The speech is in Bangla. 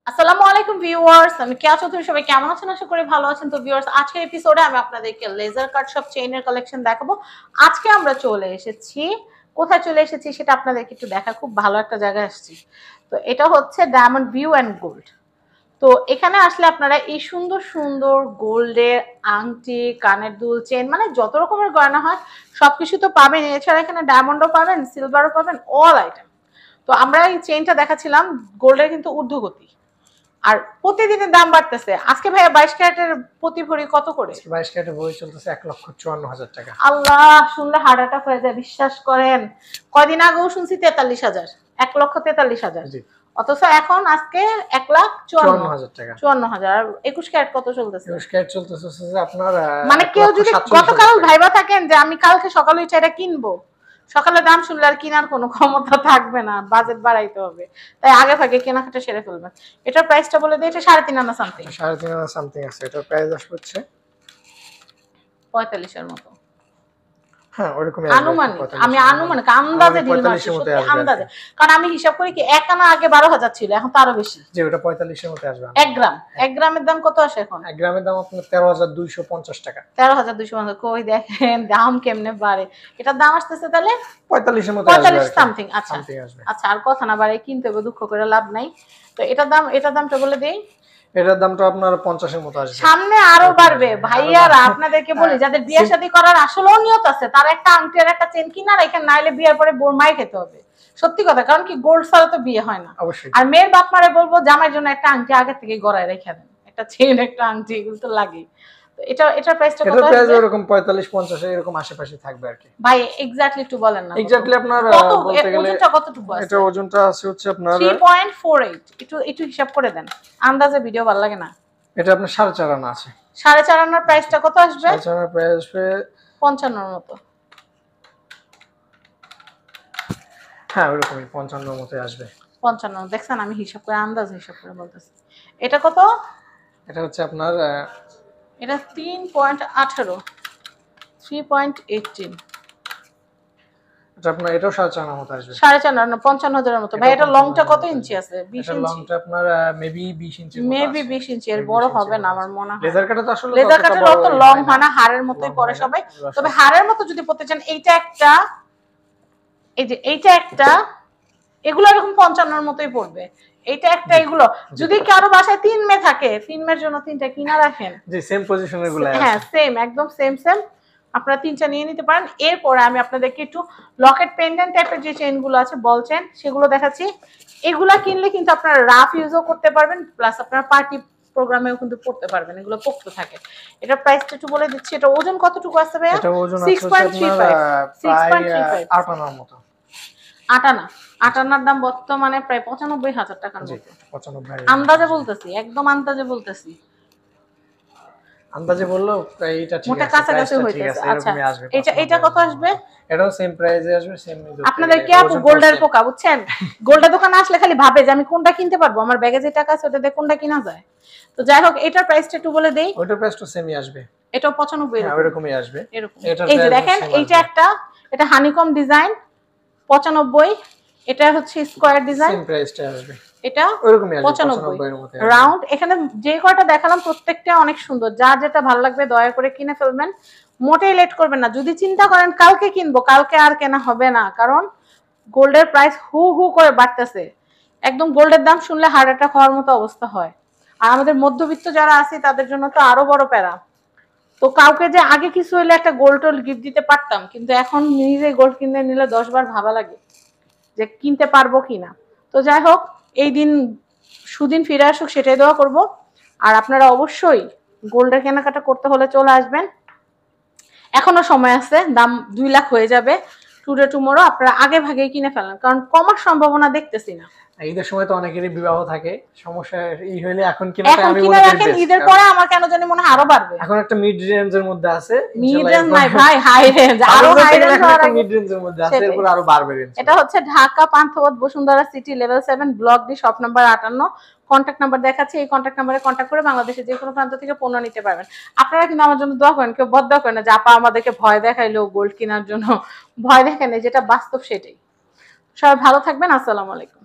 আসসালামু আলাইকুম ভিউয়ার্স, আমি কেয়া চৌধুরী। সবাই কেমন আছেন? আশা করি ভালো আছেন। তো ভিউয়ার্স, আজকের এপিসোডে আমি আপনাদেরকে লেজার কাট সব চেইনের কালেকশন দেখাবো। আজকে আমরা চলে এসেছি, কোথায় চলে এসেছি সেটা আপনাদেরকে একটু দেখা, খুব ভালো একটা জায়গায় আসছি। তো এটা হচ্ছে ডায়মন্ড ভিউ অ্যান্ড গোল্ড। তো এখানে আসলে আপনারা এই সুন্দর সুন্দর গোল্ডের আংটি, কানের দুল, চেন, মানে যত রকমের গয়না হয় সবকিছু তো পাবেন। এছাড়া এখানে ডায়মন্ডও পাবেন, সিলভারও পাবেন, অল আইটেম। তো আমরা এই চেইনটা দেখাচ্ছিলাম, গোল্ডের কিন্তু ঊর্ধ্বগতি, আর প্রতিদিনের দাম বাড়তেছে। আজকে ভাইয়া 22 ক্যারেটের প্রতি ভরি কত করে? 22 ক্যারেটের ভরি চলতেছে 1,54,000 টাকা। আল্লাহ, শুনলে হার্ট অ্যাটাক হয়ে যায়, বিশ্বাস করেন। কয়দিন আগেও শুনছি 43,000, 1,43,000, অথচ এখন আজকে 1,54,000 টাকা। 54,000। আর 21 ক্যারেট কত চলতেছে? 21 ক্যারেট চলতেছে আপনার, মানে কেউ যদি গতকাল ভাইবা থাকেন যে আমি কালকে সকালে এটা কিনবো, সকালে দাম শুনলে আর কেনার কোনো ক্ষমতা থাকবে না, বাজেট বাড়াইতে হবে। তাই আগে ভাগে কেনাকাটা সেরে ফেলবেন। এটার প্রাইসটা বলে দিই, এটা 3.5 আনা সামথিং। 3.5 আনা সামথিং আছে। এটার প্রাইস আসছে 45 এর মতো। হ্যাঁ, ওরকমই আনুমানিক, আমি আনুমানিক আন্দাজে ডিল মারছি, আন্দাজে। কারণ আমি হিসাব করি কি 1 আনা আগে 12,000 ছিল, এখন তো আরো বেশি। যে ওটা 45 এর মতো আসবে। 1 গ্রাম, 1 গ্রামের দাম কত আসে এখন? 1 গ্রামের দাম আপনার 13,250 টাকা। 13,250। কই দেখেন দাম কেমনে বাড়ে। এটার দাম আসতেছে তাহলে 45 এর মতো আসবে, 45 সামথিং। আচ্ছা আচ্ছা, আর কথা না বাড়াই কিনতে হবে, দুঃখ করে লাভ নাই। তো এটার দামটা বলে দেই। এটার দামটা আপনার 50 এর মতো আসবে। সামনে আরো বাড়বে ভাইয়ারা। আপনাদেরকে বলি, যাদের বিয়ে শাদী করার আসলেও নিয়ত আছে, তারা একটা আংটি আর একটা চেন কিনা রাখেন, নাইলে বিয়ের পরে বোর মাই খেতে হবে। সত্যি কথা, কারণ কি গোল্ড ছাড়া তো বিয়ে হয় না। আর মেয়ের বাপ মারে বলবো জামাইয়ের জন্য একটা আংটি আগে থেকে গড়ায় রেখে দেন, একটা চেন, একটা আংটি, এগুলো তো লাগেই। এটার প্রাইসটা কত? এটার প্রাইস এরকম 45-50 এরকম আশেপাশে থাকবে আর কি। ভাই এক্স্যাক্টলি একটু বলেন না। এক্স্যাক্টলি আপনার বলতে গেলে ওজনটা কতটুকু আছে? এটা ওজনটা আছে হচ্ছে আপনার 3.48। একটু হিসাব করে দেন, আন্দাজে ভিডিও ভালো লাগে না। এটা আপনার 4.5 আনা আছে। 4.5 আনার প্রাইসটা কত আসবে? 4.5 আনার প্রাইস আসবে 55 এর মতো। হ্যাঁ, ওরকমই 55 এর মতো আসবে। 55। দেখছেন, আমি হিসাব করে আন্দাজে হিসাব করে বলতেছি। এটা কত? এটা হচ্ছে আপনার এটা 3.18, 3.18। এটা আপনার এটাও 4.5 আনার মতো আসবে। 4.5 না, 55,000 এর মতো। ভাই এটা লংটা কত ইঞ্চি আছে? 20 এটা ইঞ্চি। লংটা আপনার মেবি 20 ইঞ্চি মতো আছে। মেবি 20 ইঞ্চি, এর বড় হবে না আমার মনে হয়। লেজার কাটা তো আসলে লেজার কাটার অত লং হয় না, হাড়ের মতোই পড়ে সবাই। তবে হাড়ের মতো যদি পড়তে চান, এইটা একটা, এই যে এইটা একটা, এগুলো এরকম 55 এর মতোই পড়বে। এইটা একটা, এগুলো যদি কারো বাসায় 3 মেয়ে থাকে, 3 মেয়ের জন্য 3টা কিনা রাখেন। জি, সেম পজিশনের গুলো আছে। হ্যাঁ, সেম, একদম সেম সেম। আপনারা 3টা নিয়ে নিতে পারেন। এরপরে আমি আপনাদেরকে একটু লকেট পেন্ডেন্ট টাইপের যে চেইনগুলো আছে, বল চেইন, সেগুলো দেখাচ্ছি। এগুলা কিনলে কিন্তু আপনারা রাফ ইউজও করতে পারবেন, প্লাস আপনারা পার্টি প্রোগ্রামেও কিন্তু পড়তে পারবেন, এগুলো পোক্ত থাকে। এটা প্রাইসটা একটু বলে দিচ্ছি। এটা ওজন কতটুকু আছে ভাইয়া? এটা ওজন আছে 6.35 8 আনার মতো। 8 আনা। 8 আনার দাম বর্তমানে প্রায় 95,000 টাকার মতো। 95। আন্দাজে বলতেছি, একদম আন্দাজে বলতেছি। আন্দাজে বললো এইটা ঠিক আছে, মোটা কাছাকাছি হইতেছে। আচ্ছা, এটা কত আসবে? এটাও সেম প্রাইসে আসবে, সেম। আপনাদের কি আপু গোল্ডের পোকা, বুঝছেন? গোল্ডের দোকানে আসলে খালি ভাবে যে আমি কোনটা কিনতে পারবো, আমার ব্যাগে যে টাকা আছে ওটা দিয়ে কোনটা কিনা যায়। তো যাই হোক, এটার প্রাইসটা একটু বলে দেই। ওটার প্রাইসটা সেমই আসবে। এটাও 95 এর এরকমই আসবে। এরকম। এই যে দেখেন, এইটা একটা, এটা হানিকম ডিজাইন, 95। এটা হচ্ছে স্কয়ার ডিজাইন, সেম প্রাইসটা আসবে। এটা ওরকমই আসবে 95 এর মতো। রাউন্ড, এখানে যে কয়টা দেখালাম প্রত্যেকটা অনেক সুন্দর। যার যেটা ভালো লাগবে দয়া করে কিনে ফেলবেন, মোটেই লেট করবেন না। যদি চিন্তা করেন কালকে কিনবো, কালকে আর কেনা হবে না, কারণ গোল্ডের প্রাইস হু হু করে বাড়তেছে। একদম গোল্ডের দাম শুনলে হার্ট অ্যাটাক হওয়ার মতো অবস্থা হয়। আর আমাদের মধ্যবিত্ত যারা আছে তাদের জন্য তো আরো বড় প্যারা। তো কাউকে যে আগে কিছু হলে একটা গোল্ড টোল গিফট দিতে পারতাম, কিন্তু এখন নিজে গোল্ড কিনে নিলে 10 বার ভাবা লাগে যে কিনতে পারবো কিনা। তো যাই হোক, এই দিন সুদিন ফিরে আসুক, সেটাই দোয়া করব। আর আপনারা অবশ্যই গোল্ডের কেনাকাটা করতে হলে চলে আসবেন, এখনো সময় আছে, দাম 2 লাখ হয়ে যাবে টুডে টুমরো। আপনারা আগে ভাগে কিনে ফেলেন, কারণ কমার সম্ভাবনা দেখতেছি না। ঈদের সময় তো অনেকেরই বিবাহ থাকে, সমস্যা এই হইলে এখন কিনাটা আমি মনে করি ঈদের পরে আমার কেন জানি মনে হয় আরো বাড়বে। এখন একটা মিড রেঞ্জের মধ্যে আছে, মিড রেঞ্জ নাই ভাই, হাই রেঞ্জ, আরো হাই রেঞ্জ একটা মিড রেঞ্জের মধ্যে আছে, এরপর আরো বাড়বে রেঞ্জ। এটা হচ্ছে Dhaka Panthapath Bashundhara city level 7 block D shop number 58। Contact number দেখাচ্ছি, এই কন্টাক্ট নাম্বারে কন্টাক্ট করে বাংলাদেশের যে কোনো প্রান্ত থেকে পণ্য নিতে পারবেন। আপনারা কিন্তু আমার জন্য দোয়া করেন, কেউ বদদোয়া করেন না যে আপা আমাদেরকে ভয় দেখাইলো গোল্ড কেনার জন্য। ভয় দেখেন, যেটা বাস্তব সেটাই। সবাই ভালো থাকবেন, আসসালামু আলাইকুম।